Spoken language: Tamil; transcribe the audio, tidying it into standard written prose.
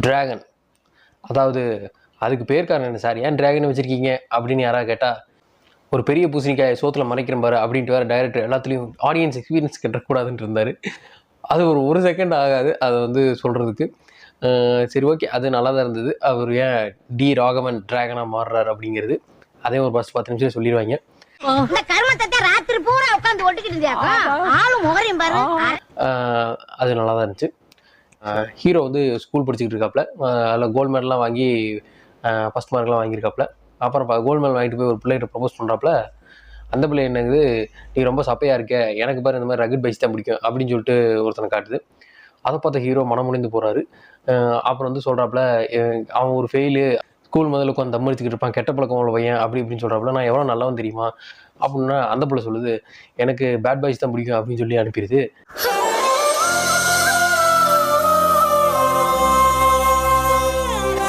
டிராகன். அதாவது அதுக்கு பேர் காரணம் என்ன சார், ஏன் டிராகன் வச்சுருக்கீங்க அப்படின்னு யாராவது கேட்டால், ஒரு பெரிய பூசணிக்காய் சோத்தில் மறைக்கிறேன் பாரு அப்படின்ட்டு வேறு டைரக்டர் எல்லாத்துலேயும் ஆடியன்ஸ் எக்ஸ்பீரியன்ஸ் கட்டக்கூடாதுன்னு இருந்தார். அது ஒரு செகண்ட் ஆகாது அதை வந்து சொல்கிறதுக்கு. சரி, ஓகே, அது நல்லா தான் இருந்தது. அவர் ஏன் டி ராகவன் டிராகனாக மாறுறாரு அப்படிங்கிறது அதே ஒரு 10 நிமிஷம் சொல்லிடுவாங்க. அது நல்லா தான் இருந்துச்சு. ஹீரோ வந்து ஸ்கூல் படிச்சுக்கிட்டு இருக்காப்புல, அதில் கோல்டு மெடல்லாம் வாங்கி ஃபஸ்ட் மார்க்லாம் வாங்கியிருக்காப்புல. அப்புறம் கோல்டு மெடல் வாங்கிட்டு போய் ஒரு பிள்ளைகிட்ட ப்ரப்போஸ் பண்ணுறாப்புல. அந்த பிள்ளை என்னங்குது, நீ ரொம்ப சப்பையாக இருக்க, எனக்கு பாரு இந்த மாதிரி ரகட் பைஸ் தான் பிடிக்கும் அப்படின்னு சொல்லிட்டு ஒருத்தனை காட்டுது. அதை பார்த்த ஹீரோ மனமுடிந்து போகிறாரு. அப்புறம் வந்து சொல்கிறாப்புல, அவன் ஒரு ஃபெயிலு, ஸ்கூல் முதல்ல உட்காந்து தம் அடிச்சுக்கிட்டு இருப்பான், கெட்ட பழக்கம் உள்ள பையன் அப்படி இப்படின்னு சொல்கிறாப்புல. நான் எவ்வளோ நல்லவன் தெரியுமா அப்படின்னா அந்த பிள்ளை சொல்லுது, எனக்கு பேட் பாய்ஸ் தான் பிடிக்கும் அப்படின்னு சொல்லி அனுப்பிடுது.